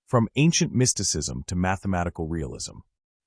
From ancient mysticism to mathematical realism.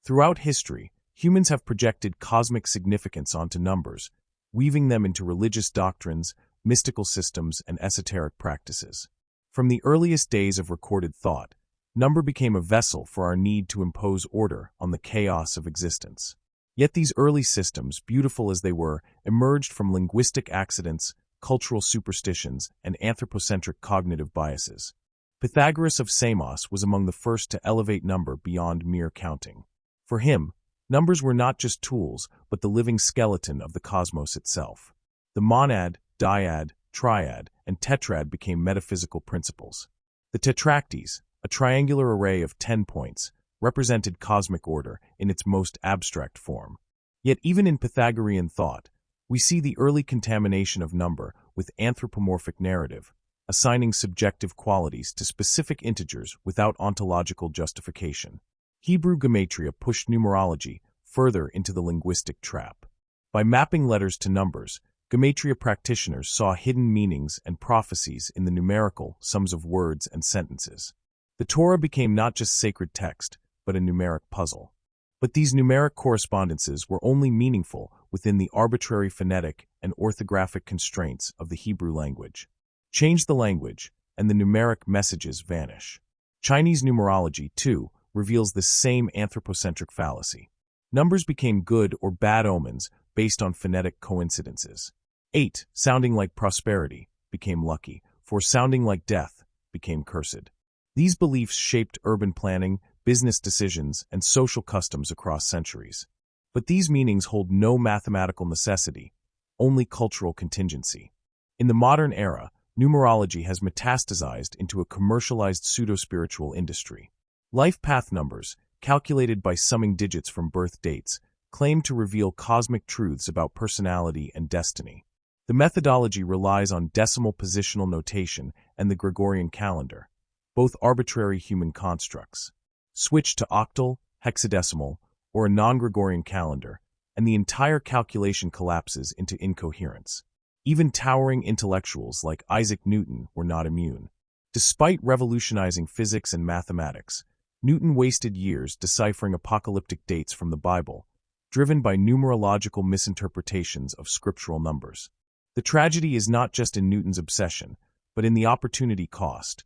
Throughout history, humans have projected cosmic significance onto numbers, weaving them into religious doctrines, mystical systems, and esoteric practices. From the earliest days of recorded thought, number became a vessel for our need to impose order on the chaos of existence. Yet these early systems, beautiful as they were, emerged from linguistic accidents, cultural superstitions, and anthropocentric cognitive biases. Pythagoras of Samos was among the first to elevate number beyond mere counting. For him, numbers were not just tools, but the living skeleton of the cosmos itself. The monad, dyad, triad, and tetrad became metaphysical principles. The tetractys, a triangular array of 10 points, represented cosmic order in its most abstract form. Yet even in Pythagorean thought, we see the early contamination of number with anthropomorphic narrative, assigning subjective qualities to specific integers without ontological justification. Hebrew gematria pushed numerology further into the linguistic trap. By mapping letters to numbers, gematria practitioners saw hidden meanings and prophecies in the numerical sums of words and sentences. The Torah became not just sacred text, but a numeric puzzle. But these numeric correspondences were only meaningful within the arbitrary phonetic and orthographic constraints of the Hebrew language. Change the language, and the numeric messages vanish. Chinese numerology, too, reveals this same anthropocentric fallacy. Numbers became good or bad omens based on phonetic coincidences. 8, sounding like prosperity, became lucky. 4, sounding like death, became cursed. These beliefs shaped urban planning, business decisions, and social customs across centuries. But these meanings hold no mathematical necessity, only cultural contingency. In the modern era, numerology has metastasized into a commercialized pseudo-spiritual industry. Life path numbers, calculated by summing digits from birth dates, claim to reveal cosmic truths about personality and destiny. The methodology relies on decimal positional notation and the Gregorian calendar, both arbitrary human constructs. Switch to octal, hexadecimal, or a non-Gregorian calendar, and the entire calculation collapses into incoherence. Even towering intellectuals like Isaac Newton were not immune. Despite revolutionizing physics and mathematics, Newton wasted years deciphering apocalyptic dates from the Bible, driven by numerological misinterpretations of scriptural numbers. The tragedy is not just in Newton's obsession, but in the opportunity cost.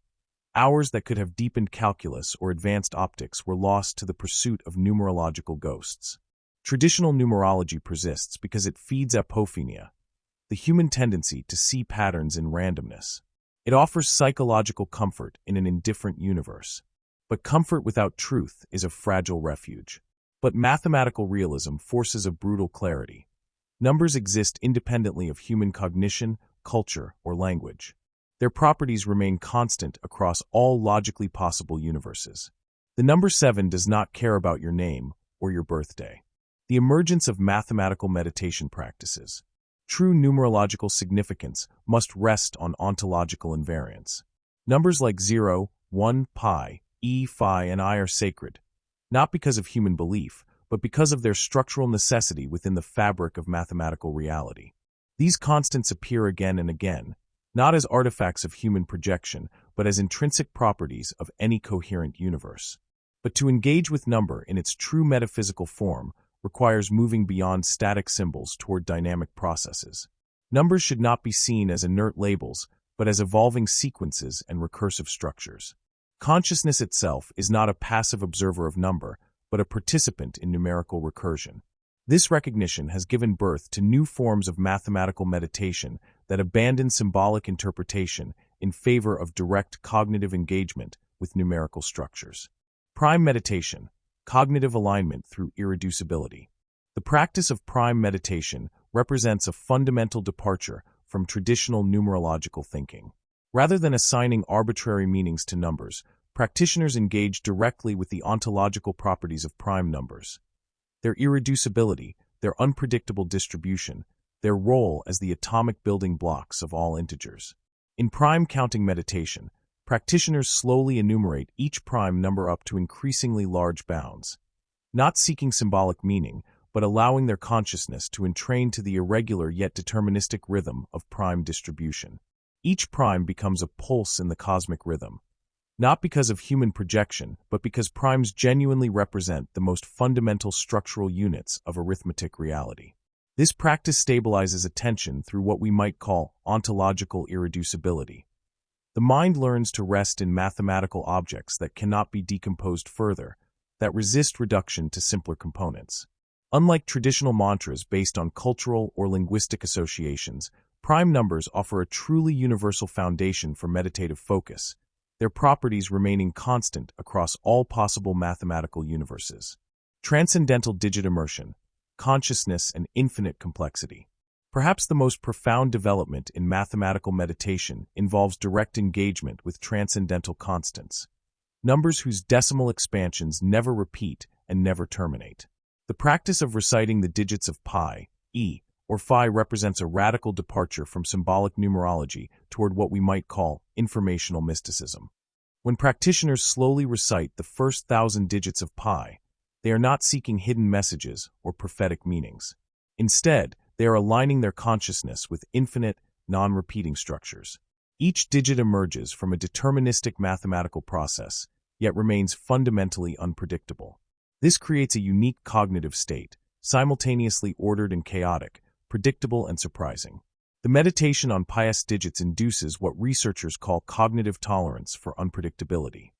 Hours that could have deepened calculus or advanced optics were lost to the pursuit of numerological ghosts. Traditional numerology persists because it feeds apophenia, the human tendency to see patterns in randomness. It offers psychological comfort in an indifferent universe. But comfort without truth is a fragile refuge. But mathematical realism forces a brutal clarity. Numbers exist independently of human cognition, culture, or language. Their properties remain constant across all logically possible universes. The number 7 does not care about your name or your birthday. The emergence of mathematical meditation practices. True numerological significance must rest on ontological invariance. Numbers like 0, 1, pi, e, phi, and I are sacred, not because of human belief, but because of their structural necessity within the fabric of mathematical reality. These constants appear again and again, not as artifacts of human projection, but as intrinsic properties of any coherent universe. But to engage with number in its true metaphysical form requires moving beyond static symbols toward dynamic processes. Numbers should not be seen as inert labels, but as evolving sequences and recursive structures. Consciousness itself is not a passive observer of number, but a participant in numerical recursion. This recognition has given birth to new forms of mathematical meditation that abandon symbolic interpretation in favor of direct cognitive engagement with numerical structures. Prime meditation, cognitive alignment through irreducibility. The practice of prime meditation represents a fundamental departure from traditional numerological thinking. Rather than assigning arbitrary meanings to numbers, practitioners engage directly with the ontological properties of prime numbers. Their irreducibility, their unpredictable distribution, their role as the atomic building blocks of all integers. In prime counting meditation, practitioners slowly enumerate each prime number up to increasingly large bounds. not seeking symbolic meaning, but allowing their consciousness to entrain to the irregular yet deterministic rhythm of prime distribution. Each prime becomes a pulse in the cosmic rhythm, not because of human projection, but because primes genuinely represent the most fundamental structural units of arithmetic reality. This practice stabilizes attention through what we might call ontological irreducibility. The mind learns to rest in mathematical objects that cannot be decomposed further, that resist reduction to simpler components. Unlike traditional mantras based on cultural or linguistic associations, prime numbers offer a truly universal foundation for meditative focus, their properties remaining constant across all possible mathematical universes. Transcendental digit immersion, consciousness, and infinite complexity. Perhaps the most profound development in mathematical meditation involves direct engagement with transcendental constants, numbers whose decimal expansions never repeat and never terminate. The practice of reciting the digits of pi, e, or phi represents a radical departure from symbolic numerology toward what we might call informational mysticism. When practitioners slowly recite the first 1,000 digits of pi, they are not seeking hidden messages or prophetic meanings. Instead, they are aligning their consciousness with infinite, non-repeating structures. Each digit emerges from a deterministic mathematical process, yet remains fundamentally unpredictable. This creates a unique cognitive state, simultaneously ordered and chaotic, predictable and surprising. The meditation on pi's digits induces what researchers call cognitive tolerance for unpredictability.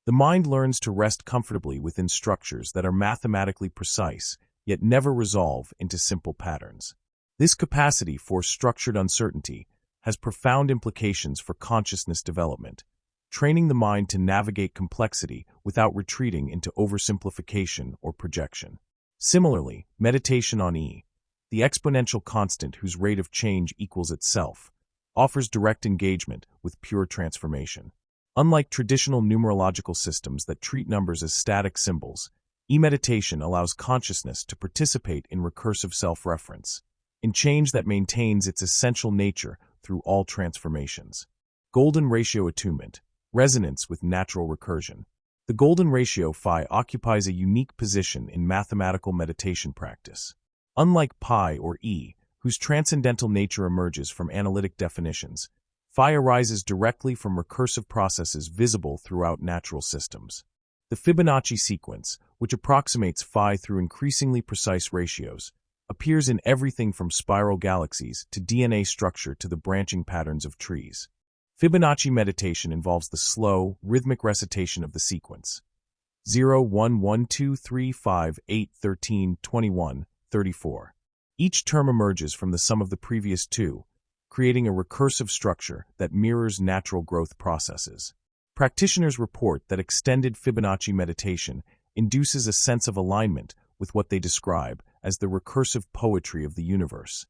The mind learns to rest comfortably within structures that are mathematically precise, yet never resolve into simple patterns. This capacity for structured uncertainty has profound implications for consciousness development, training the mind to navigate complexity without retreating into oversimplification or projection. Similarly, meditation on E, the exponential constant whose rate of change equals itself, offers direct engagement with pure transformation. Unlike traditional numerological systems that treat numbers as static symbols, E-meditation allows consciousness to participate in recursive self-reference, in change that maintains its essential nature through all transformations. Golden ratio attunement, resonance with natural recursion. The golden ratio phi occupies a unique position in mathematical meditation practice. Unlike pi or e, whose transcendental nature emerges from analytic definitions, phi arises directly from recursive processes visible throughout natural systems. The Fibonacci sequence, which approximates phi through increasingly precise ratios, appears in everything from spiral galaxies to DNA structure to the branching patterns of trees. Fibonacci meditation involves the slow, rhythmic recitation of the sequence 0, 1, 1, 2, 3, 5, 8, 13, 21, 34. Each term emerges from the sum of the previous two, creating a recursive structure that mirrors natural growth processes. Practitioners report that extended Fibonacci meditation induces a sense of alignment with what they describe as the recursive poetry of the universe.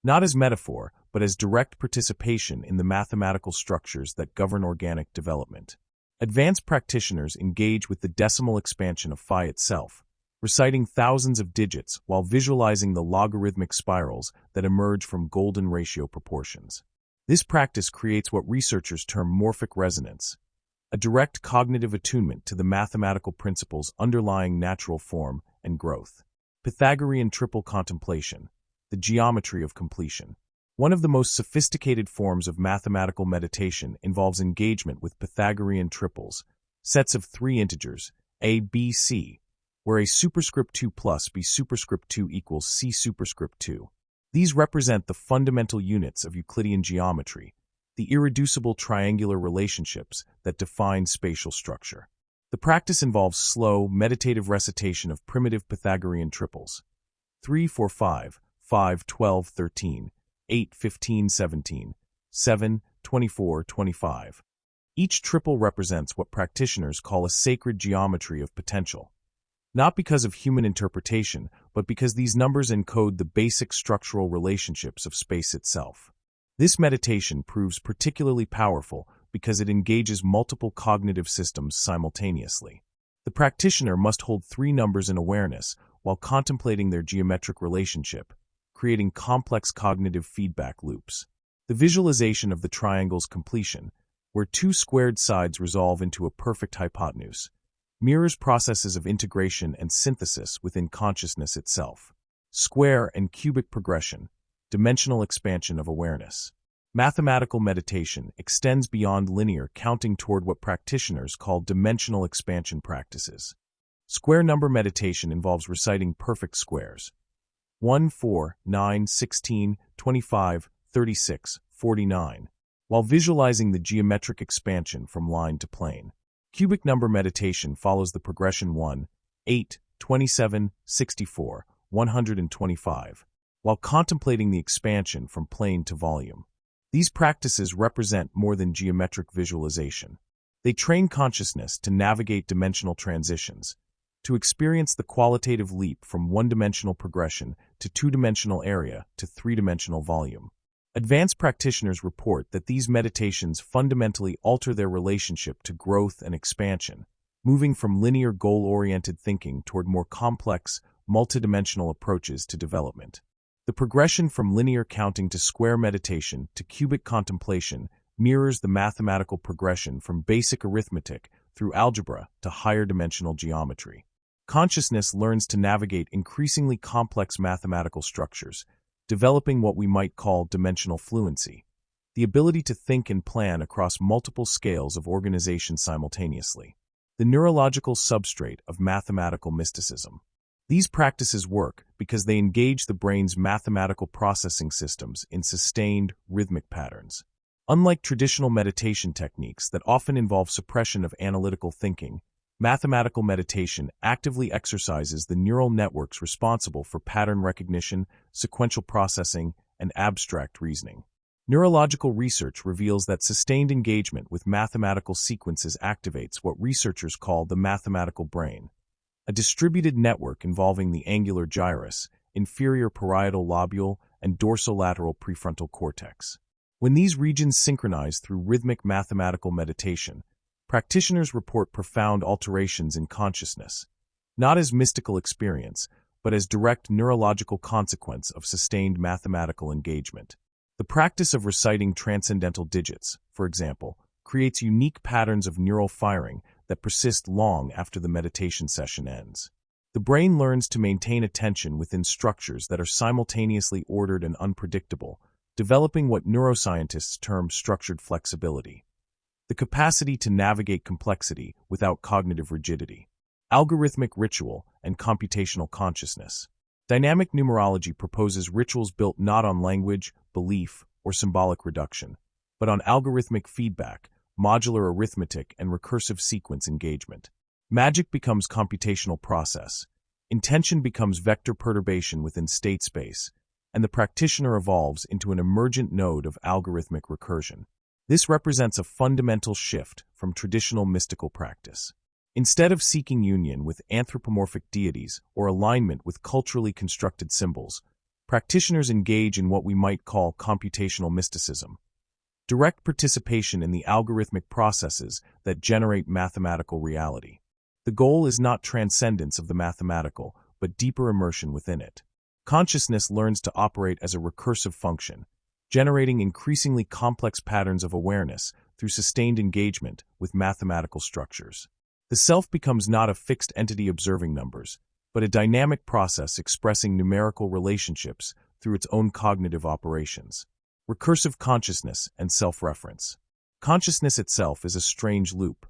Not as metaphor, but as direct participation in the mathematical structures that govern organic development. Advanced practitioners engage with the decimal expansion of phi itself, reciting thousands of digits while visualizing the logarithmic spirals that emerge from golden ratio proportions. This practice creates what researchers term morphic resonance, a direct cognitive attunement to the mathematical principles underlying natural form and growth. Pythagorean triple contemplation, the geometry of completion. One of the most sophisticated forms of mathematical meditation involves engagement with Pythagorean triples, sets of three integers, a, b, c, where a superscript 2 plus b superscript 2 equals c superscript 2. These represent the fundamental units of Euclidean geometry, the irreducible triangular relationships that define spatial structure. The practice involves slow, meditative recitation of primitive Pythagorean triples 3, 4, 5, 5, 12, 13, 8, 15, 17, 7, 24, 25. Each triple represents what practitioners call a sacred geometry of potential, not because of human interpretation, but because these numbers encode the basic structural relationships of space itself. This meditation proves particularly powerful because it engages multiple cognitive systems simultaneously. The practitioner must hold three numbers in awareness while contemplating their geometric relationship, creating complex cognitive feedback loops. The visualization of the triangle's completion, where two squared sides resolve into a perfect hypotenuse, mirrors processes of integration and synthesis within consciousness itself. Square and cubic progression, dimensional expansion of awareness. Mathematical meditation extends beyond linear counting toward what practitioners call dimensional expansion practices. Square number meditation involves reciting perfect squares: 1, 4, 9, 16, 25, 36, 49, while visualizing the geometric expansion from line to plane. Cubic number meditation follows the progression 1, 8, 27, 64, 125, while contemplating the expansion from plane to volume. These practices represent more than geometric visualization. They train consciousness to navigate dimensional transitions, to experience the qualitative leap from one-dimensional progression to two-dimensional area to three-dimensional volume. Advanced practitioners report that these meditations fundamentally alter their relationship to growth and expansion, moving from linear goal-oriented thinking toward more complex, multidimensional approaches to development. The progression from linear counting to square meditation to cubic contemplation mirrors the mathematical progression from basic arithmetic through algebra to higher dimensional geometry. Consciousness learns to navigate increasingly complex mathematical structures, developing what we might call dimensional fluency, the ability to think and plan across multiple scales of organization simultaneously. The neurological substrate of mathematical mysticism. These practices work because they engage the brain's mathematical processing systems in sustained, rhythmic patterns. Unlike traditional meditation techniques that often involve suppression of analytical thinking, mathematical meditation actively exercises the neural networks responsible for pattern recognition, sequential processing, and abstract reasoning. Neurological research reveals that sustained engagement with mathematical sequences activates what researchers call the mathematical brain, a distributed network involving the angular gyrus, inferior parietal lobule, and dorsolateral prefrontal cortex. When these regions synchronize through rhythmic mathematical meditation, practitioners report profound alterations in consciousness, not as mystical experience, but as direct neurological consequence of sustained mathematical engagement. The practice of reciting transcendental digits, for example, creates unique patterns of neural firing that persist long after the meditation session ends. The brain learns to maintain attention within structures that are simultaneously ordered and unpredictable, developing what neuroscientists term structured flexibility, the capacity to navigate complexity without cognitive rigidity. Algorithmic ritual and computational consciousness. Dynamic numerology proposes rituals built not on language, belief, or symbolic reduction, but on algorithmic feedback, modular arithmetic, and recursive sequence engagement. Magic becomes computational process, intention becomes vector perturbation within state space, and the practitioner evolves into an emergent node of algorithmic recursion. This represents a fundamental shift from traditional mystical practice. Instead of seeking union with anthropomorphic deities or alignment with culturally constructed symbols, practitioners engage in what we might call computational mysticism, direct participation in the algorithmic processes that generate mathematical reality. The goal is not transcendence of the mathematical, but deeper immersion within it. Consciousness learns to operate as a recursive function, generating increasingly complex patterns of awareness through sustained engagement with mathematical structures. The self becomes not a fixed entity observing numbers, but a dynamic process expressing numerical relationships through its own cognitive operations. Recursive consciousness and self-reference. Consciousness itself is a strange loop,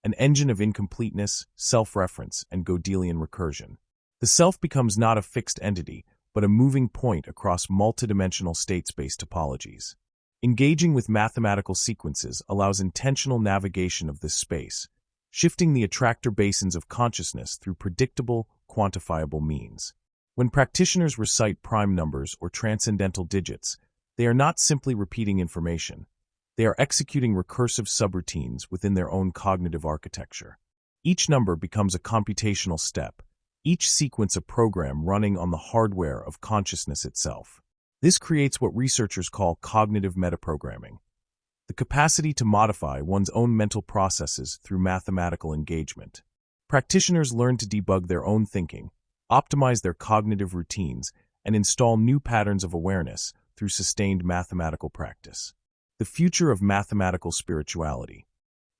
an engine of incompleteness, self-reference, and Gödelian recursion. The self becomes not a fixed entity, but a moving point across multidimensional state-space topologies. Engaging with mathematical sequences allows intentional navigation of this space, shifting the attractor basins of consciousness through predictable, quantifiable means. When practitioners recite prime numbers or transcendental digits, they are not simply repeating information. They are executing recursive subroutines within their own cognitive architecture. Each number becomes a computational step, each sequence a program running on the hardware of consciousness itself. This creates what researchers call cognitive metaprogramming, the capacity to modify one's own mental processes through mathematical engagement. Practitioners learn to debug their own thinking, optimize their cognitive routines, and install new patterns of awareness through sustained mathematical practice. The future of mathematical spirituality.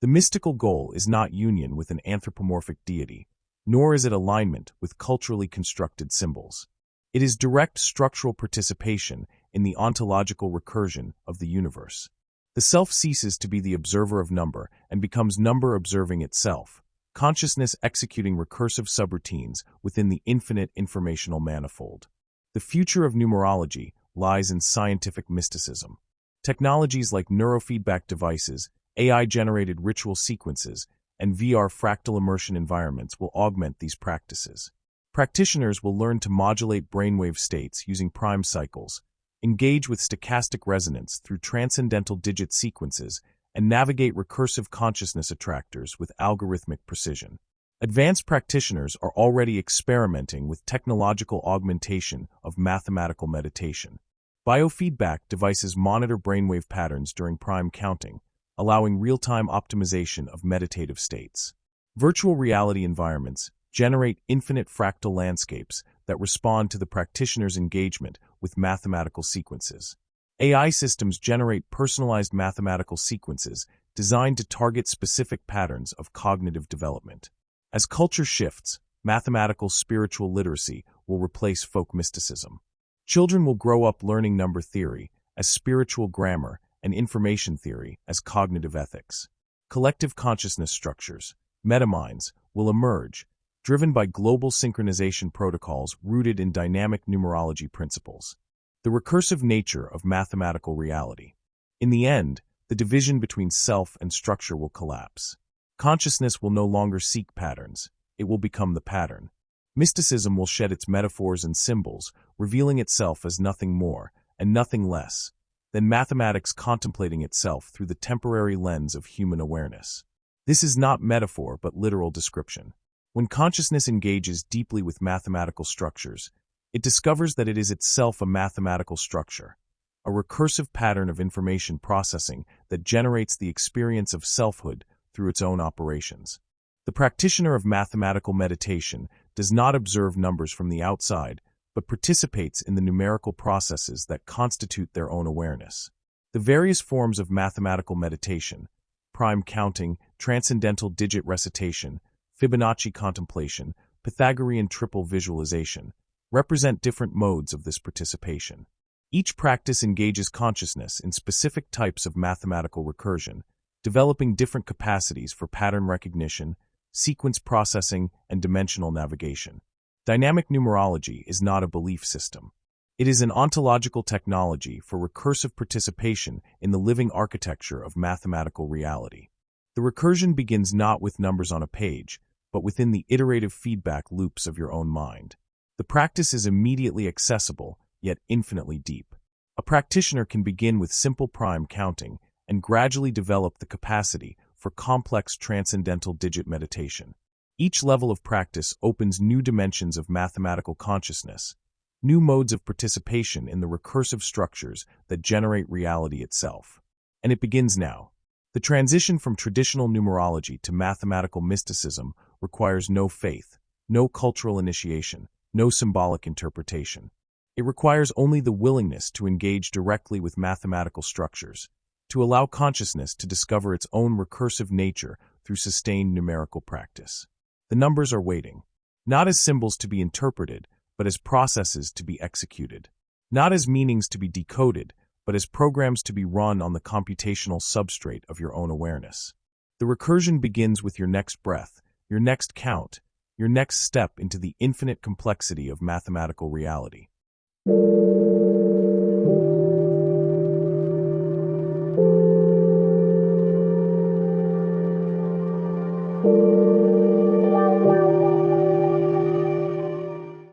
The mystical goal is not union with an anthropomorphic deity, nor is it alignment with culturally constructed symbols. It is direct structural participation in the ontological recursion of the universe. The self ceases to be the observer of number and becomes number observing itself, consciousness executing recursive subroutines within the infinite informational manifold. The future of numerology lies in scientific mysticism. Technologies like neurofeedback devices, AI-generated ritual sequences, and VR fractal immersion environments will augment these practices. Practitioners will learn to modulate brainwave states using prime cycles, engage with stochastic resonance through transcendental digit sequences, and navigate recursive consciousness attractors with algorithmic precision. Advanced practitioners are already experimenting with technological augmentation of mathematical meditation. Biofeedback devices monitor brainwave patterns during prime counting, allowing real-time optimization of meditative states. Virtual reality environments generate infinite fractal landscapes that respond to the practitioner's engagement with mathematical sequences. AI systems generate personalized mathematical sequences designed to target specific patterns of cognitive development. As culture shifts, mathematical spiritual literacy will replace folk mysticism. Children will grow up learning number theory as spiritual grammar and information theory as cognitive ethics. Collective consciousness structures, metaminds, will emerge, driven by global synchronization protocols rooted in dynamic numerology principles. The recursive nature of mathematical reality. In the end, the division between self and structure will collapse. Consciousness will no longer seek patterns, it will become the pattern. Mysticism will shed its metaphors and symbols, revealing itself as nothing more and nothing less than mathematics contemplating itself through the temporary lens of human awareness. This is not metaphor but literal description. When consciousness engages deeply with mathematical structures, it discovers that it is itself a mathematical structure, a recursive pattern of information processing that generates the experience of selfhood through its own operations. The practitioner of mathematical meditation does not observe numbers from the outside, but participates in the numerical processes that constitute their own awareness. The various forms of mathematical meditation, prime counting, transcendental digit recitation, Fibonacci contemplation, Pythagorean triple visualization, represent different modes of this participation. Each practice engages consciousness in specific types of mathematical recursion, developing different capacities for pattern recognition, sequence processing, and dimensional navigation. Dynamic numerology is not a belief system. It is an ontological technology for recursive participation in the living architecture of mathematical reality. The recursion begins not with numbers on a page, but within the iterative feedback loops of your own mind. The practice is immediately accessible, yet infinitely deep. A practitioner can begin with simple prime counting and gradually develop the capacity for complex transcendental digit meditation. Each level of practice opens new dimensions of mathematical consciousness, new modes of participation in the recursive structures that generate reality itself. And it begins now. The transition from traditional numerology to mathematical mysticism requires no faith, no cultural initiation, no symbolic interpretation. It requires only the willingness to engage directly with mathematical structures, to allow consciousness to discover its own recursive nature through sustained numerical practice. The numbers are waiting, not as symbols to be interpreted, but as processes to be executed. Not as meanings to be decoded, but as programs to be run on the computational substrate of your own awareness. The recursion begins with your next breath, your next count, your next step into the infinite complexity of mathematical reality.